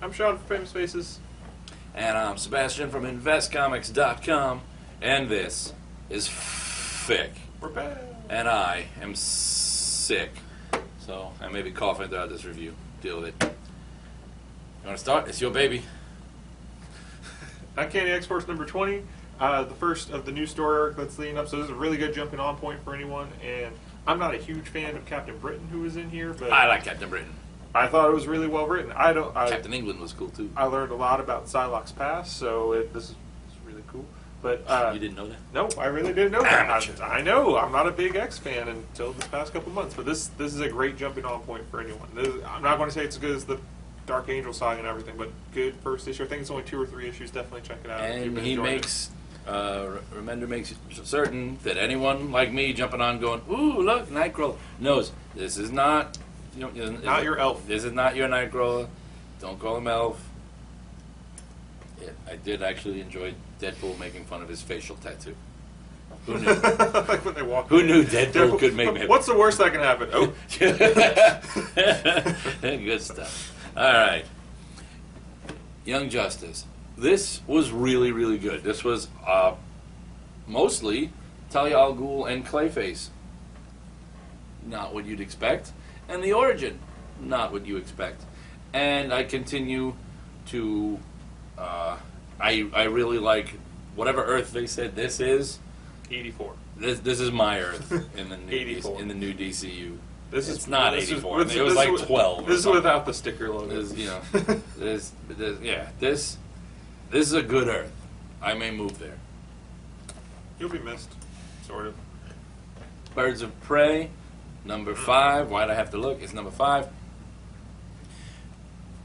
I'm Shawn from Famous Faces. And I'm Sebastian from InvestComics.com. And this is FFFIC. We're back. And I am sick. So I may be coughing throughout this review. Deal with it. You want to start? It's your baby. Uncanny X-Force number 20. The first of the new story arc that's leading up. So this is a really good jumping on point for anyone. And I'm not a huge fan of Captain Britain, who was in here, but I like Captain Britain. I thought it was really well written. Captain England was cool too. I learned a lot about Psylocke's past, so this is really cool. But you didn't know that? No, I really didn't know that. I know. I'm not a big X fan until this past couple months, but this is a great jumping on point for anyone. I'm not going to say it's as good as the Dark Angel saga and everything, but good first issue. I think it's only 2 or 3 issues. Definitely check it out. And he makes Remender makes certain that anyone like me jumping on going, ooh, look, Nightcrawler, knows this is not... not your elf. This is not your Nightcrawler. Don't call him elf. Yeah, I did actually enjoy Deadpool making fun of his facial tattoo. Who knew? Like when they walk. Who knew Deadpool could make? What's the worst that can happen? Oh, good stuff. All right, Young Justice. This was really, really good. This was mostly Talia al Ghul and Clayface. Not what you'd expect. And the origin, not what you expect. And I continue to, I really like whatever Earth they said this is. 84. This is my Earth in the new 84. in the new DCU. It's not 84. It was like 12. This is without the sticker logo. This is a good Earth. I may move there. You'll be missed, sort of. Birds of Prey. Number 5. Why'd I have to look? It's number 5.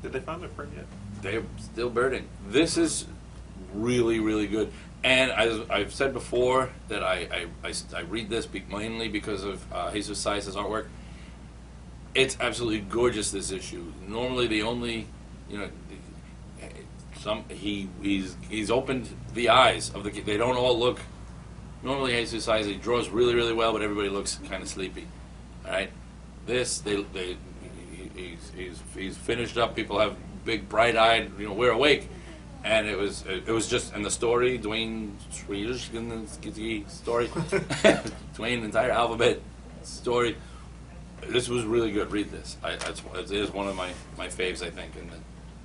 Did they find their prey yet? They're still birding. This is really, really good. And I've said before that I read this mainly because of Jesus Saiz's artwork. It's absolutely gorgeous, this issue. Normally the only, he's opened the eyes of the kid. They don't all look. Normally Jesus Saiz, he draws really, really well, but everybody looks kind of sleepy. All right, this he's finished up. People have big, bright-eyed. We're awake, and it was just in the story. Dwayne in the story, Dwayne entire alphabet story. This was really good. Read this. It is one of my faves, I think.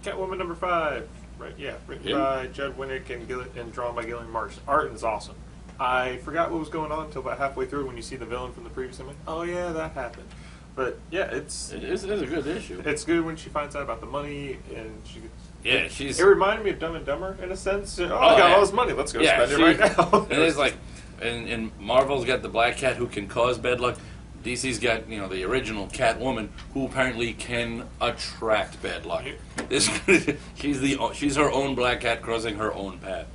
Catwoman number 5. Right? Yeah, written by Judd Winnick and drawn by Gillian Marsh. Art is awesome. I forgot what was going on until about halfway through when you see the villain from the previous. I'm like, oh yeah, that happened. But yeah, it is a good issue. It's good when she finds out about the money and she gets... It reminded me of Dumb and Dumber in a sense. I got all this money. Let's go spend it right now. It is like, and Marvel's got the Black Cat who can cause bad luck. DC's got the original Catwoman who apparently can attract bad luck. She's her own Black Cat crossing her own path.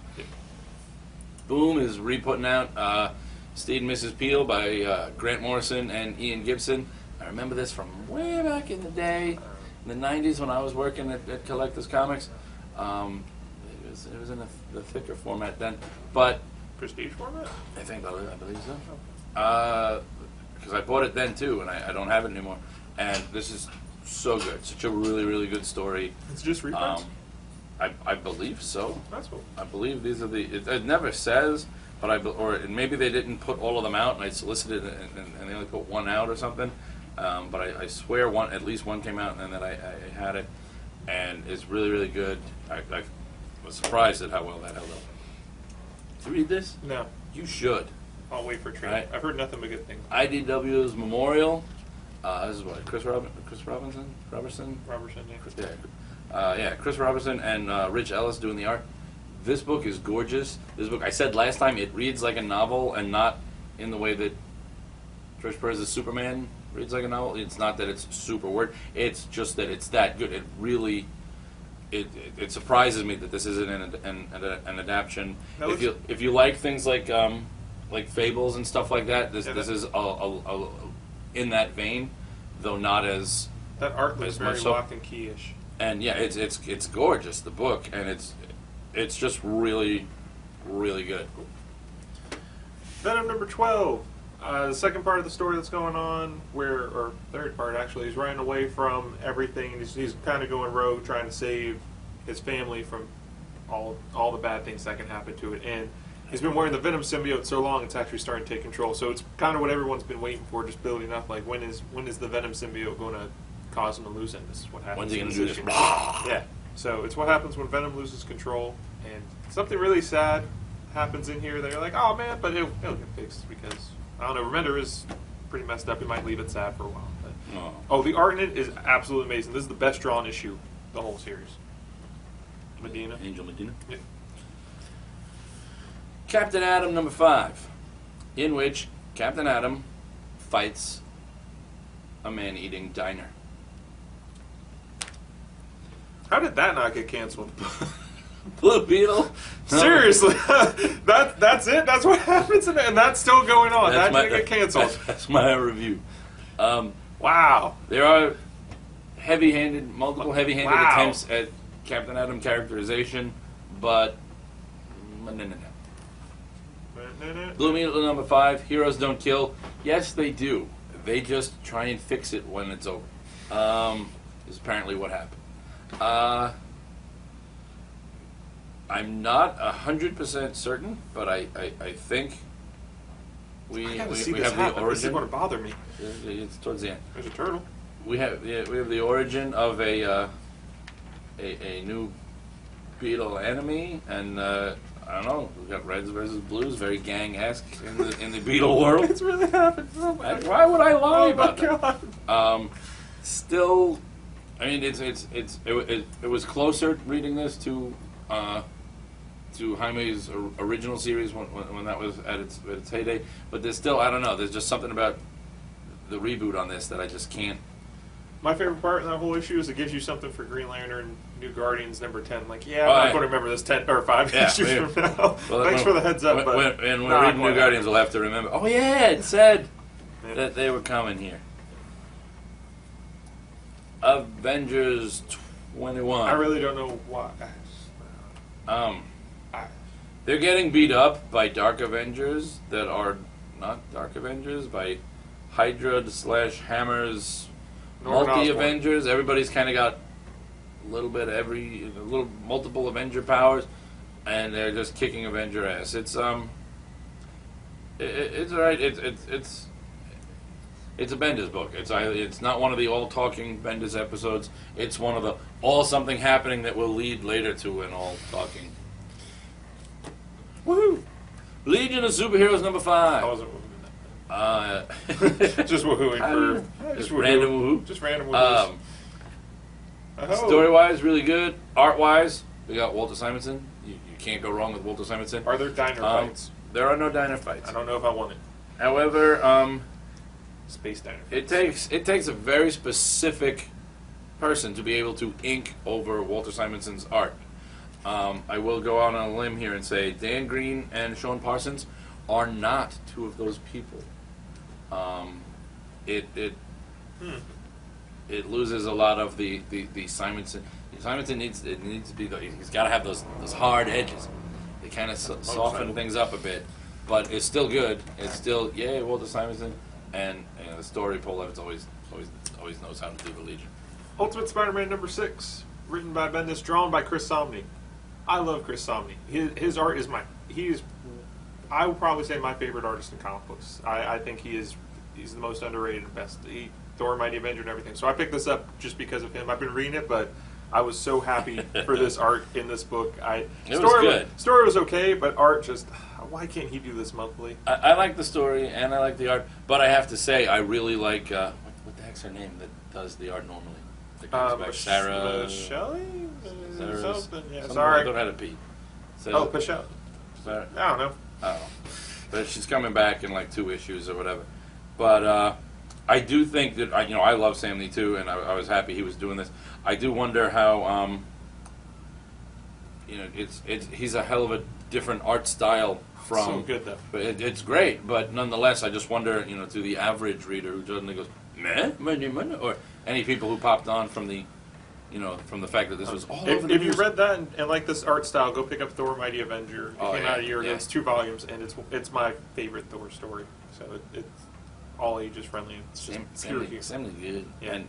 Boom is re-putting out Steed Mrs. Peel by Grant Morrison and Ian Gibson. I remember this from way back in the day, in the 90s when I was working at Collectors Comics. It was in the thicker format then, but prestige format. I believe so. Because I bought it then too, and I don't have it anymore. And this is so good, such a really, really good story. It's just reprints. I believe so. That's cool. I believe these are the. It never says, but maybe they didn't put all of them out, and I solicited it, and they only put one out or something. But I swear at least one came out, and then I had it, and it's really, really good. I was surprised at how well that held up. Did you read this? No. You should. I'll wait for a trailer. Right. I've heard nothing but good things. IDW's Memorial. This is what Chris Robertson, yeah. Chris Robertson and Rich Ellis doing the art. This book is gorgeous. This book, I said last time, it reads like a novel and not in the way that Trish Perez's Superman reads like a novel. It's not that it's super word. It's just that it's that good. It really, it surprises me that this isn't an adaptation. If you like things like fables and stuff like that, this is a in that vein, though not as that art looks very Lock and Key-ish. And yeah, it's gorgeous, the book, and it's just really, really good. Venom number 12. The second part of the story that's going on, or third part actually, he's running away from everything. He's kind of going rogue, trying to save his family from all the bad things that can happen to it. And he's been wearing the Venom symbiote so long, it's actually starting to take control. So it's kind of what everyone's been waiting for, just building up. Like, when is the Venom symbiote going to cause him to lose him? This is what happens. When's he going to do this? Yeah. So it's what happens when Venom loses control. And something really sad happens in here. They're like, oh man, but it'll get fixed because, I don't know, Remender is pretty messed up. He might leave it sad for a while. But, the art in it is absolutely amazing. This is the best drawn issue, the whole series. Medina. Angel Medina. Yeah. Captain Atom number 5, in which Captain Atom fights a man-eating diner. How did that not get canceled? Blue Beetle? Seriously, that's it. That's what happens, and that's still going on. That didn't get canceled. That's my review. Wow. There are multiple heavy-handed attempts at Captain Atom characterization, but no. Blue Beetle number 5. Heroes don't kill. Yes, they do. They just try and fix it when it's over. Is apparently what happened. I'm not 100% certain, but I think we have the origin. This is going to bother me. It's towards the end. There's a turtle. We have the origin of a new Beetle enemy, and I don't know. We've got reds versus blues, very gang-esque in the Beetle world. It's really happened. Oh why would I lie about God. that? Still, I mean, it was closer reading this to Jaime's original series when that was at its heyday. But there's still, I don't know. There's just something about the reboot on this that I just can't. My favorite part in that whole issue is it gives you something for Green Lantern, New Guardians number 10. Like, I'm not going to remember this 10 or 5 issues from now. Well, thanks for the heads up. When we're reading New Guardians, we'll have to remember. Oh yeah, it said that they were coming here. Avengers 21. I really don't know why. They're getting beat up by Dark Avengers that are not Dark Avengers, by Hydra / Hammer's multi-Avengers. Everybody's kind of got a little bit of multiple Avenger powers, and they're just kicking Avenger ass. It's alright. It's a Bendis book. It's not one of the all talking Bendis episodes. It's one of the all something happening that will lead later to an all talking. Woohoo! Legion of Superheroes number 5. I wasn't woohooing. Just woohooing for just random woohoo. Just random woohoos. Story wise, really good. Art wise, we got Walter Simonson. You can't go wrong with Walter Simonson. Are there diner fights? There are no diner fights. I don't know if I want it. However, space diner fights. It takes a very specific person to be able to ink over Walter Simonson's art. I will go out on a limb here and say Dan Green and Shawn Parsons are not two of those people. It loses a lot of the Simonson. Simonson needs to be. He's got to have those hard edges. They kind of soften things up a bit, but it's still good. It's still Walter Simonson, and the story Paul Levitz always knows how to do the Legion. Ultimate Spider-Man number 6, written by Bendis, drawn by Chris Samnee. I love Chris Samnee. His art is I would probably say my favorite artist in comic books. I think he's the most underrated and best. Thor, Mighty Avenger, and everything. So I picked this up just because of him. I've been reading it, but I was so happy for this art in this book. It was good. Story was okay, but art just, why can't he do this monthly? I like the story and I like the art, but I have to say I really like what the heck's her name that does the art normally? Sarah Shelley? Something. Yeah, sorry. I don't know how to P. Piccione. Sarah. I don't know. But she's coming back in like 2 issues or whatever. But I do think that I love Sam Lee too, and I was happy he was doing this. I do wonder how he's a hell of a different art style from. So good though. But it's great, but nonetheless, I just wonder to the average reader who suddenly goes meh, or any people who popped on from the from the fact that this was all over the news. If you read that and like this art style, go pick up Thor: Mighty Avenger. It came out a year ago. Yeah. It's 2 volumes, and it's my favorite Thor story. So it's all ages friendly. It's just Sam Lee's good. Yeah. And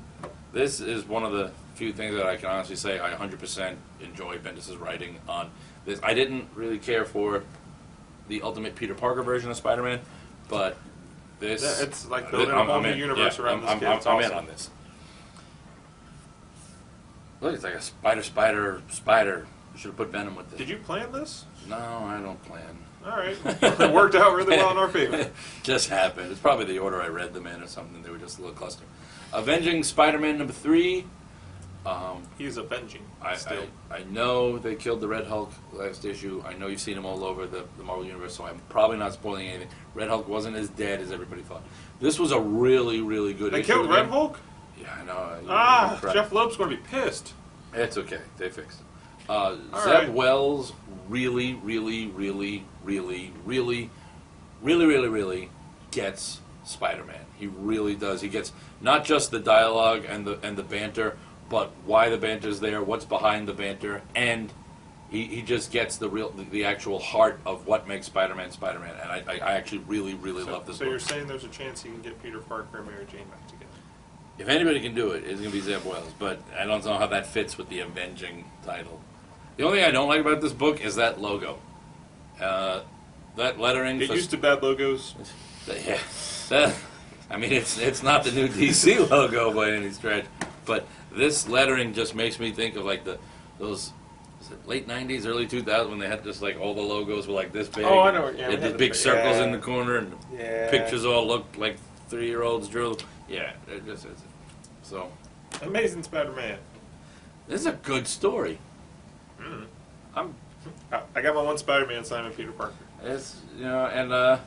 This is one of the few things that I can honestly say I 100% enjoy Bendis' writing on this. I didn't really care for the Ultimate Peter Parker version of Spider-Man, but this... Yeah, it's like building a whole new universe around this kid. I'm in on this. Look, it's like a spider. You should have put Venom with this. Did you plan this? No, I don't plan. All right. It worked out really well in our favor. Just happened. It's probably the order I read them in or something. They were just a little cluster. Avenging Spider-Man number 3. He's avenging. I know they killed the Red Hulk last issue. I know you've seen him all over the Marvel Universe, so I'm probably not spoiling anything. Red Hulk wasn't as dead as everybody thought. This was a really, really good issue. They killed Red Hulk? Yeah, I know. Jeff Loeb's going to be pissed. It's okay. They fixed it. Zeb right. Wells really gets Spider-Man. He really does. He gets not just the dialogue and the banter, but why the banter's there, what's behind the banter, and he just gets the actual heart of what makes Spider-Man Spider-Man. And I actually really love this book. So you're saying there's a chance he can get Peter Parker and Mary Jane back together? If anybody can do it, it's going to be Zeb Wells, but I don't know how that fits with the Avenging title. The only thing I don't like about this book is that logo. That lettering. Get used to bad logos. Yeah. I mean, it's not the new DC logo by any stretch, but this lettering just makes me think of like those was it late 90s, early 2000s when they had just like all the logos were like this big. Oh, I know. Yeah, they had these big circles in the corner, and the pictures all looked like 3-year-olds drew. Yeah, it just is. So, Amazing Spider-Man. This is a good story. I got my one Spider-Man signed with Peter Parker. It's and I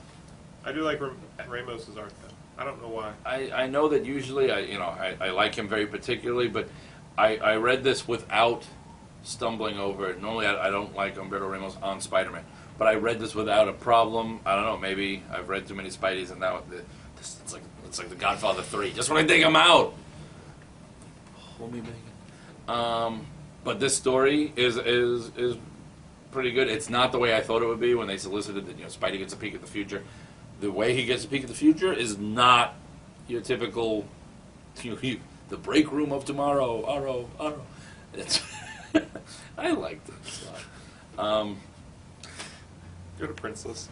do like Ramos's art though. I don't know why. I know that usually I like him very particularly, but I read this without stumbling over it. Normally I don't like Humberto Ramos on Spider-Man, but I read this without a problem. I don't know, maybe I've read too many Spideys and now it's like The Godfather 3. Just when I think I'm out. Hold me, Megan. But this story is pretty good. It's not the way I thought it would be when they solicited that Spidey gets a peek at the future. The way he gets a peek at the future is not your typical the break room of tomorrow. Arrow. It's I liked it a lot. Go to Princeless.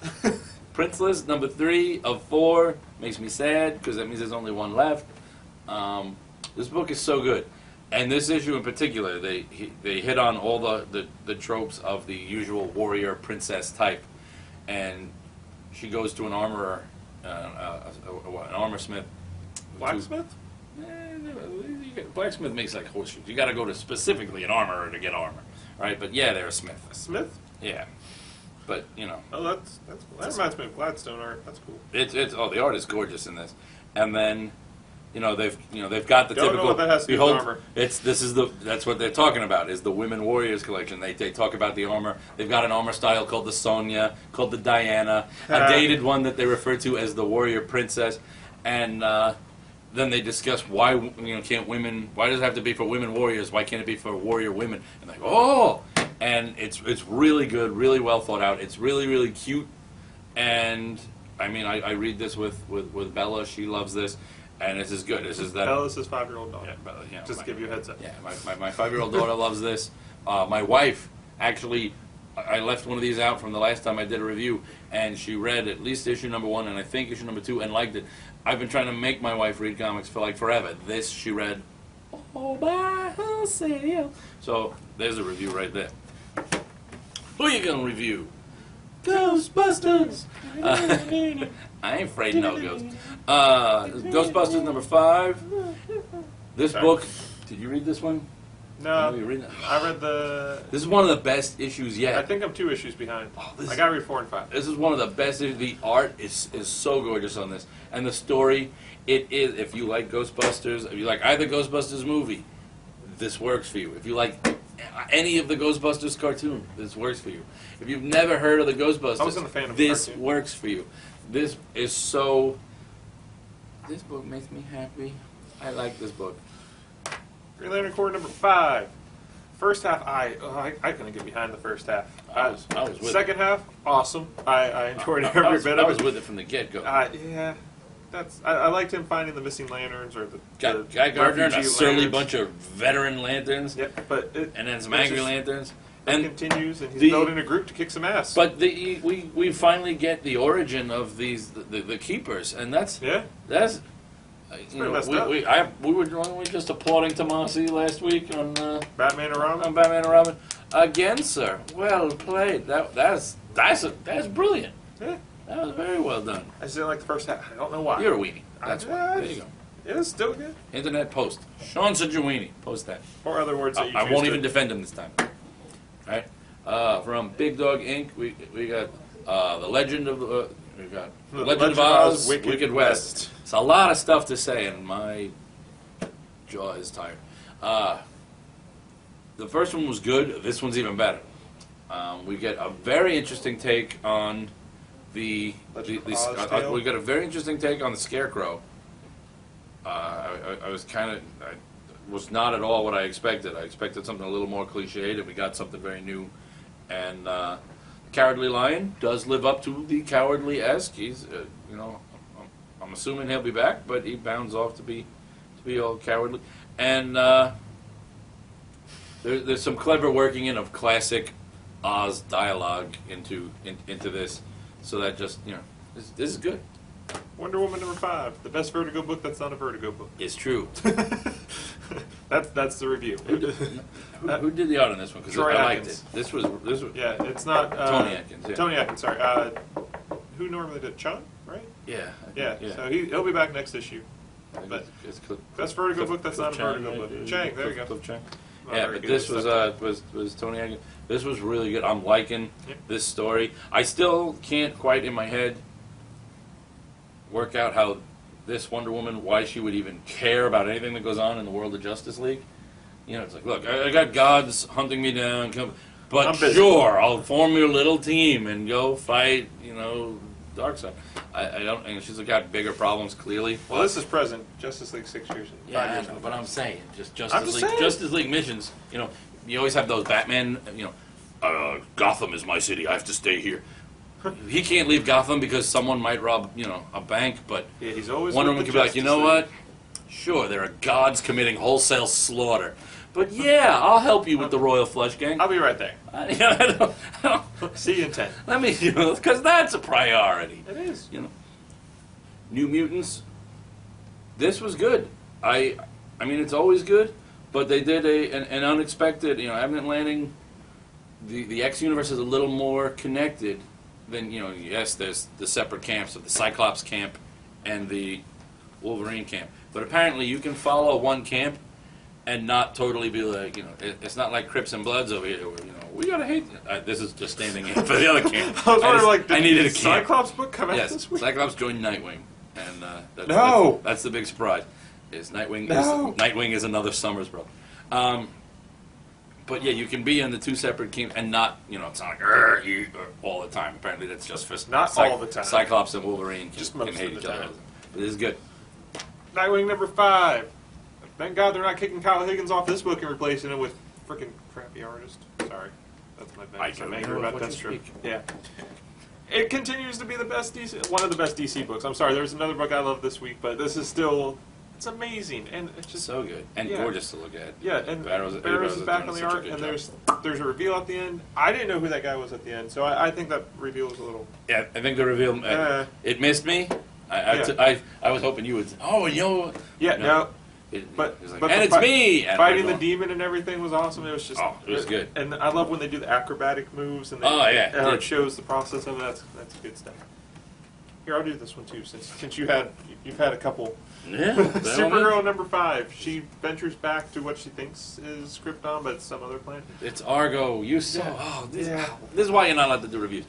Princeless, number 3 of 4. Makes me sad because that means there's only one left. This book is so good. And this issue in particular, they hit on all the tropes of the usual warrior princess type. And she goes to an armorer, an armor smith. Blacksmith? Blacksmith makes like horseshoes. You got to go to specifically an armorer to get armor, right? But yeah, they're a smith. A smith? Yeah, but Oh, that's cool. That reminds me of Gladstone art. That's cool. The art is gorgeous in this, and then they've got the Don't typical. know what that has to do with armor. That's what they're talking about is the Women Warriors collection. They talk about the armor. They've got an armor style called the Sonya, called the Diana, a dated one that they refer to as the Warrior Princess, and then they discuss why can't women? Why does it have to be for women warriors? Why can't it be for warrior women? And they go, and it's really good, really well thought out. It's really cute, and I mean I read this with Bella. She loves this. And this is good. This is that. Bella's his 5-year-old daughter. Yeah, Bella, just to give you a heads up. Yeah, my 5-year-old daughter loves this. My wife, actually, I left one of these out from the last time I did a review, and she read at least issue number 1, and I think issue number 2, and liked it. I've been trying to make my wife read comics for like forever. This she read all by herself. So there's a review right there. Who are you gonna review? Ghostbusters! I ain't afraid no ghosts. Ghostbusters number 5. This book, did you read this one? No, you read it? I read the... This is one of the best issues yet. I think I'm 2 issues behind. I gotta read 4 and 5. This is one of the best issues. The art is so gorgeous on this. And the story, it is, if you like Ghostbusters, if you like either Ghostbusters movie, this works for you. If you like any of the Ghostbusters cartoon, this works for you. If you've never heard of the Ghostbusters, I wasn't a fan of this cartoon. works for you. This is so... This book makes me happy. I like this book. Green Lantern Corps number 5. First half, I couldn't get behind the first half. I was with Second half, awesome. I enjoyed every bit of it. I was with it from the get-go. Yeah. I liked him finding the missing lanterns or the Guy Gardner and a refugee surly lanterns. bunch of veteran lanterns. Yep, but and then some angry lanterns. And continues, and he's building a group to kick some ass. But we finally get the origin of these the keepers, and that's you know, we were just applauding Tomasi last week on Batman and Robin. On Batman and Robin again, sir. Well played. That's brilliant. Yeah. That was very well done. I just didn't like the first half. I don't know why. You're a weenie. That's why. There you go. It was still good. Internet post. Shawn said you're a weenie. Post that. Or other words that you I choose won't to. even defend him this time. All right. From Big Dog Inc., we got the Legend of we got the Legend of Oz, Wicked West. It's a lot of stuff to say, and my jaw is tired. The first one was good. This one's even better. We get a very interesting take on we got a very interesting take on the Scarecrow. I was not at all what I expected. I expected something a little more cliched, and we got something very new. And the Cowardly Lion does live up to the cowardly-esque. He's, you know, I'm assuming he'll be back, but he bounds off to be all cowardly. And there's some clever working in of classic Oz dialogue into this, so that just, you know, this is good. Wonder Woman #5, the best Vertigo book that's not a Vertigo book. It's true. That's the review. Who did the art on this one? Because I liked it. This was. Yeah, it's not Tony Atkins. Yeah. Tony Atkins. Sorry. Who normally did Shawn, right? Yeah. Yeah. So he'll be back next issue. But best Vertigo book that's not a Vertigo book. Chang, there you go. Yeah, but this was Tony Atkins. This was really good. I'm liking this story. I still can't quite in my head work out how this Wonder Woman, why she would even care about anything that goes on in the world of Justice League. You know, it's like, look, I got gods hunting me down, but sure, I'll form your little team and go fight, you know, Darkseid. I don't, and she's got bigger problems, clearly. Well, this is present, Justice League 6 years. Yeah, I know, but I'm saying, just Justice League missions, you know, you always have those Batman, you know, Gotham is my city, I have to stay here. He can't leave Gotham because someone might rob, you know, a bank, but yeah, he's always Wonder Woman could be like, you know what? Sure, there are gods committing wholesale slaughter, but yeah, I'll help you with the Royal Flush Gang. I'll be right there. I don't, see you in 10. Let me, you know, because that's a priority. It is. You know, New Mutants. This was good. I mean, it's always good, but they did an unexpected. You know, Abnett Landing. The X universe is a little more connected. Then, you know, yes, there's the separate camps of the Cyclops camp and the Wolverine camp. But apparently you can follow one camp and not totally be like, you know, it's not like Crips and Bloods over here where, you know, we gotta hate this is just standing in for the other camp. I was wondering, like, I needed a camp. Cyclops book come out yes, this week? Cyclops joined Nightwing. And that's the big surprise. Is Nightwing is another Summers brother. But yeah, you can be in the two separate camps and not, you know, it's not like all the time. Apparently, that's just for not all the time. Cyclops and Wolverine just can hate each other. But this is good. Nightwing #5. Thank God they're not kicking Kyle Higgins off this book and replacing him with freaking crappy artist. Sorry, that's my bad. I'm angry about Deathstroke. Yeah. It continues to be the best one of the best DC books. I'm sorry, there's another book I love this week, but this is still. It's amazing, and it's just so good and gorgeous to look at. Yeah, and Barrows is back on the art, and there's a reveal at the end. I didn't know who that guy was at the end, so I think that reveal was a little. Yeah, I think the reveal it missed me. I was hoping you would. Oh, you know. Yeah, no. But it's me. And fighting the demon and everything was awesome. It was just. Oh, it was good. And I love when they do the acrobatic moves and it shows the process of it. That's good stuff. Here, I'll do this one too, since you've had a couple. Yeah. Supergirl #5. She ventures back to what she thinks is Krypton, but it's some other planet. It's Argo. You saw. Yeah. Oh, this is why you're not allowed to do reviews.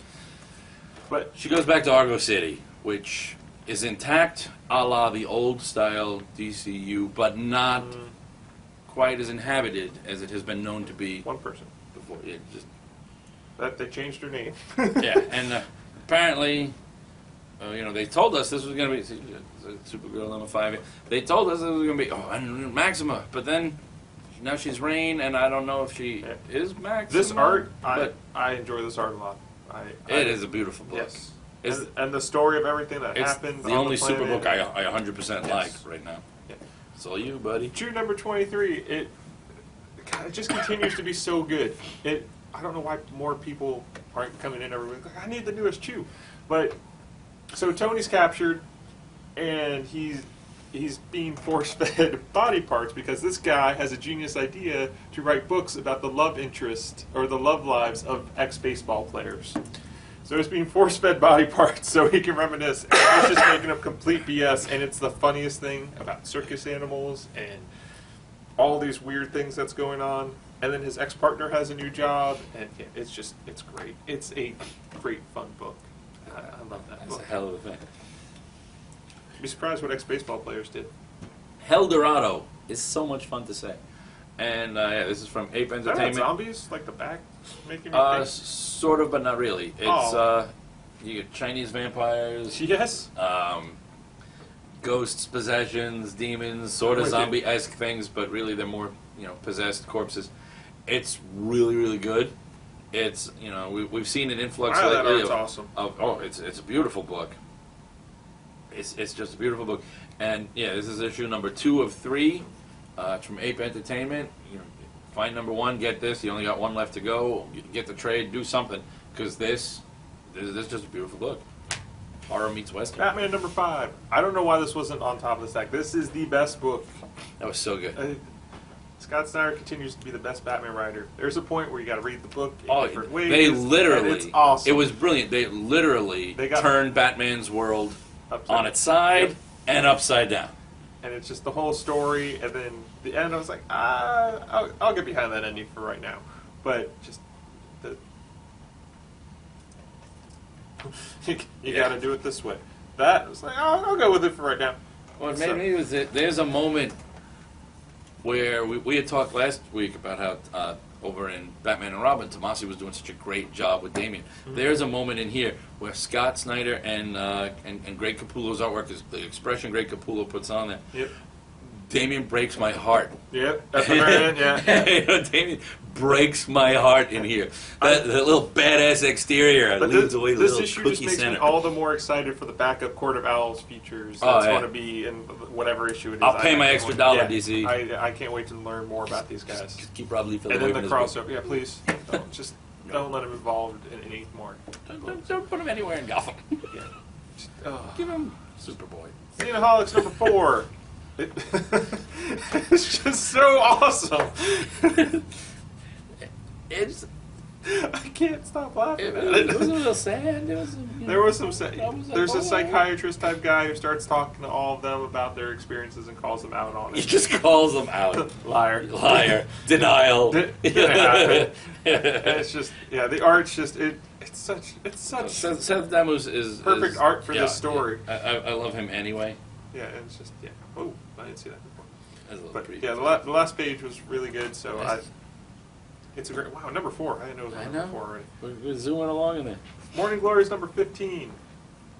But she goes back to Argo City, which is intact, a la the old style DCU, but not quite as inhabited as it has been known to be. One person before. That they changed her name. Yeah, and apparently. You know, they told us this was going to be Supergirl #5. They told us it was going to be and Maxima, but then now she's Rain, and I don't know if she is Maxima. This art, I enjoy this art a lot. It is a beautiful book. Yes. and the story of everything that happened. The only Superbook I 100% like Yes. right now. Yeah. It's all you, buddy. June number 23. It just continues to be so good. I don't know why more people aren't coming in every week. Like, I need the newest Chew, but so Tony's captured, and he's being force-fed body parts because this guy has a genius idea to write books about the love interest or the love lives of ex-baseball players. So he's being force-fed body parts so he can reminisce. And he's just making up complete BS, and it's the funniest thing about circus animals and all these weird things that's going on. And then his ex-partner has a new job, and it's great. It's a great, fun book. I love that That's book. a hell of a thing. Be surprised what ex-baseball players did. Helldorado is so much fun to say. And this is from Ape Is that about Entertainment. zombies? Like the back making me think? Sort of, but not really. It's you get Chinese vampires, Yes. ghosts, possessions, demons, sort of With it. zombie-esque things, but really they're more possessed corpses. It's really, really good. It's we've seen an influx Wow, that lately art's awesome. It's a beautiful book. It's just a beautiful book, and this is issue number 2 of 3. It's from Ape Entertainment. Find number 1, get this. You only got 1 left to go. Get the trade, do something, because this is just a beautiful book. Horror meets Western. Batman number 5. I don't know why this wasn't on top of the stack. This is the best book. That was so good. Scott Snyder continues to be the best Batman writer. There's a point where you got to read the book in different ways. They and literally, it's awesome. it was brilliant. They literally turned Batman's world on its side and upside down. And it's just the whole story, and then the end. I was like, I'll get behind that ending for right now, but just you got to do it this way. That was like, I'll go with it for right now. What made me was that there's a moment where we had talked last week about how over in Batman and Robin, Tomasi was doing such a great job with Damian. Mm-hmm. There's a moment in here where Scott Snyder and Greg Capullo's artwork is the expression Greg Capullo puts on there. Yep. Damian breaks my heart. Yep, at the very end, yeah. Damian breaks my heart in here. That little badass exterior leads away the little this issue just makes me all the more excited for the backup Court of Owls features that's going to be in whatever issue it is. I'll pay my extra $1, DC. I can't wait to learn more about these guys. Just keep Rob Liefeld and away then from the this crossover. Yeah, please. Don't let him involved in any more. Don't put him anywhere in Gotham. Yeah. Give him Superboy. Xenoholics number 4. It's just so awesome. I can't stop laughing at it. It was a little sad. There was some. There's a psychiatrist type guy who starts talking to all of them about their experiences and calls them out on it. He just calls them out. Liar. Denial. It's just the art's just it's such. Seth Demus is perfect art for this story. I love him anyway. Yeah, and it's just Oh, I didn't see that before. That's a little But pretty. the last page was really good. So it's a great. Wow, number 4. I didn't know it was number 4 already. We're zooming along in there. Morning Glories number 15.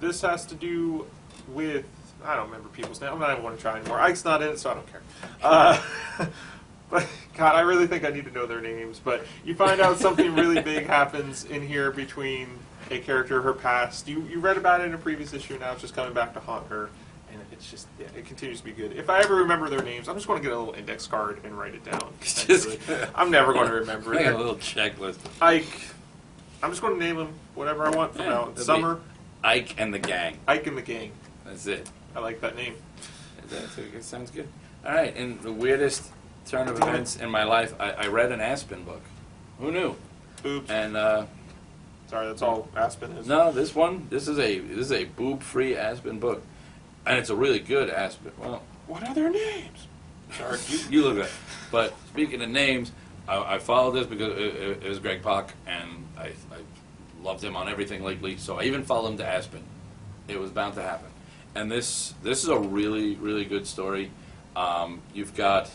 This has to do with I don't remember people's names. I don't want to try anymore. Ike's not in it, so I don't care. But God, I really think I need to know their names. But you find out something really big happens in here between a character, her past. You read about it in a previous issue. Now it's just coming back to haunt her. And it's just, it continues to be good. If I ever remember their names, I'm just going to get a little index card and write it down. I'm never going to remember it. I got a little checklist. Ike. I'm just going to name him whatever I want from now. Summer. Ike and the Gang. Ike and the Gang. That's it. I like that name. That sounds good. All right, in the weirdest turn of events in my life, I read an Aspen book. Who knew? Oops. And sorry, that's all Aspen is. No, this is a boob-free Aspen book. And it's a really good Aspen. Well, what are their names? Sorry, you look at it. But speaking of names, I followed this because it was Greg Pak, and I loved him on everything lately. So I even followed him to Aspen. It was bound to happen. And this is a really, really good story. You've got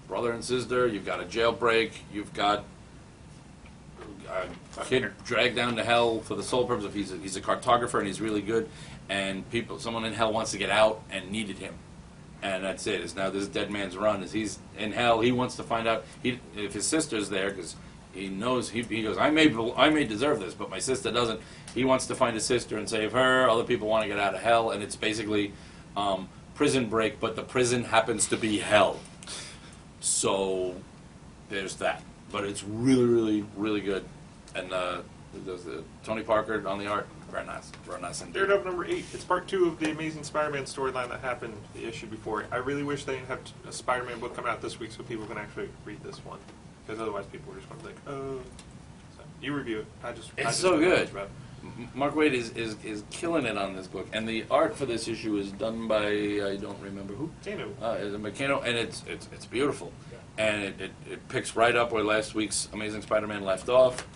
brother and sister. You've got a jailbreak. You've got a kid dragged down to hell for the sole purpose of he's a cartographer and he's really good, and someone in hell wants to get out and needed him, and that's it. It's now this dead man's run. As he's in hell, he wants to find out if his sister's there because He knows he goes. I may deserve this, but my sister doesn't. He wants to find his sister and save her. Other people want to get out of hell, and it's basically Prison Break, but the prison happens to be hell. So there's that. But it's really, really, really good. And there's the Tony Parker on the art. Very nice. Very nice indeed. Daredevil number 8. It's part 2 of the Amazing Spider-Man storyline that happened the issue before. I really wish they didn't have a Spider-Man book coming out this week so people can actually read this one. Because otherwise people are just going to be like, oh. So, you review it. It's so good. Mark Waid is killing it on this book. And the art for this issue is done by, I don't remember who. Meccano. And it's beautiful. Yeah. And it picks right up where last week's Amazing Spider-Man left off.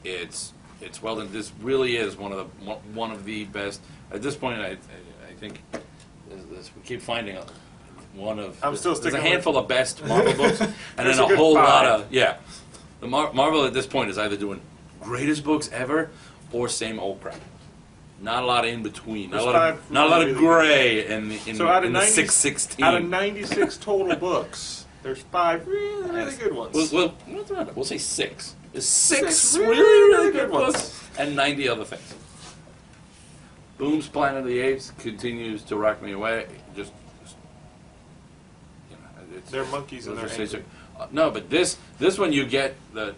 It's well done. This really is one of the best. At this point, I think we keep finding one of. There's a handful of best Marvel books, and then a whole lot of The Marvel at this point is either doing greatest books ever or same old crap. Not a lot in between. Not a lot of gray in the 616. Out of 96 total books, there's 5 really good ones. We'll say 6. There's 6 really good books and 90 other things. Boom's Planet of the Apes continues to rock me away. They're monkeys and they're angry. No, but this one you get the.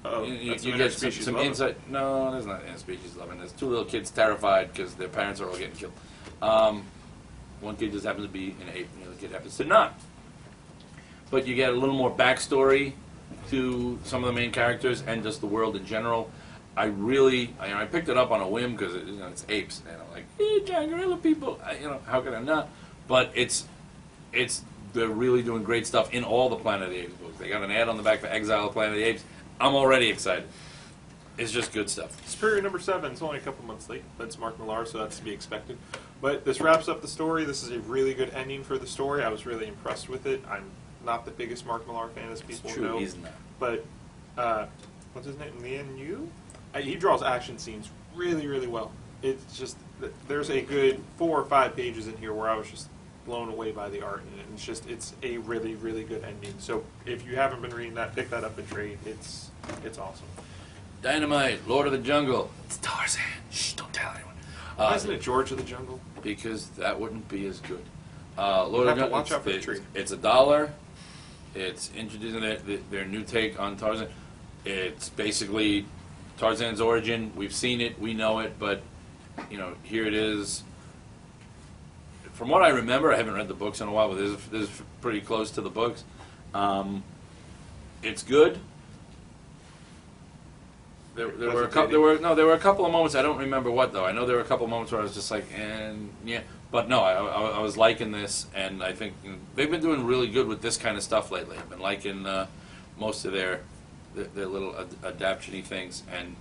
You get some insight. No, there's not interspecies loving. There's 2 little kids terrified because their parents are all getting killed. One kid just happens to be an ape, and the other kid happens to not. But you get a little more backstory to some of the main characters and just the world in general. I picked it up on a whim because it's apes, and I'm like, giant gorilla people. How can I not? But they're really doing great stuff in all the Planet of the Apes books. They got an ad on the back for Exile of Planet of the Apes. I'm already excited. It's just good stuff. Superior number 7 is only a couple months late. That's Mark Millar, so that's to be expected. But this wraps up the story. This is a really good ending for the story. I was really impressed with it. I'm not the biggest Mark Millar fan, as people know. He's not. But what's his name? Lian Yu? He draws action scenes really, really well. It's just there's a good 4 or 5 pages in here where I was just blown away by the art, and it's a really, really good ending. So if you haven't been reading that, pick that up and trade. It's awesome. Dynamite, Lord of the Jungle. It's Tarzan. Shh, don't tell anyone. Why isn't it George of the Jungle? Because that wouldn't be as good. Lord of the Jungle. Watch out for the tree. It's $1. It's introducing their new take on Tarzan. It's basically Tarzan's origin. We've seen it, we know it, but here it is. From what I remember, I haven't read the books in a while, but this is pretty close to the books. It's good. There were a couple of moments I don't remember what though. I know there were a couple of moments where I was just like, but no, I was liking this, and I think they've been doing really good with this kind of stuff lately. I've been liking most of their little adaption-y things, and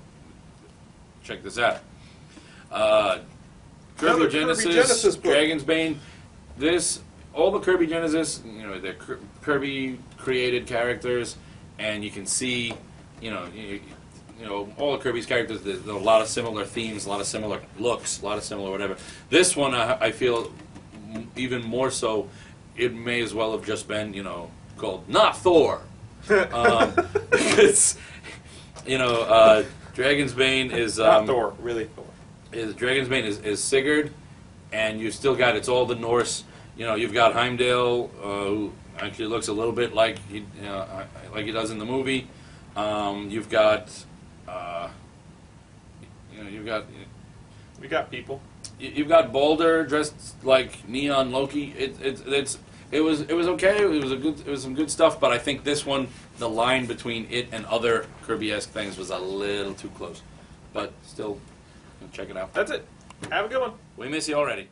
check this out. Kirby Genesis Dragonsbane. All the Kirby Genesis, they're Kirby created characters, and you can see, all of Kirby's characters. There's a lot of similar themes, a lot of similar looks, a lot of similar whatever. This one, I feel even more so. It may as well have just been, called not Thor, because Dragonsbane is not Thor, really Thor. Dragonsbane is Sigurd, and you've still got, it's all the Norse. You've got Heimdall, who actually looks a little bit like he does in the movie. You've got we got people. You've got Balder dressed like Neon Loki. It was okay. It was some good stuff, but I think this one, the line between it and other Kirby-esque things was a little too close. But still, check it out. That's it. Have a good one. We miss you already.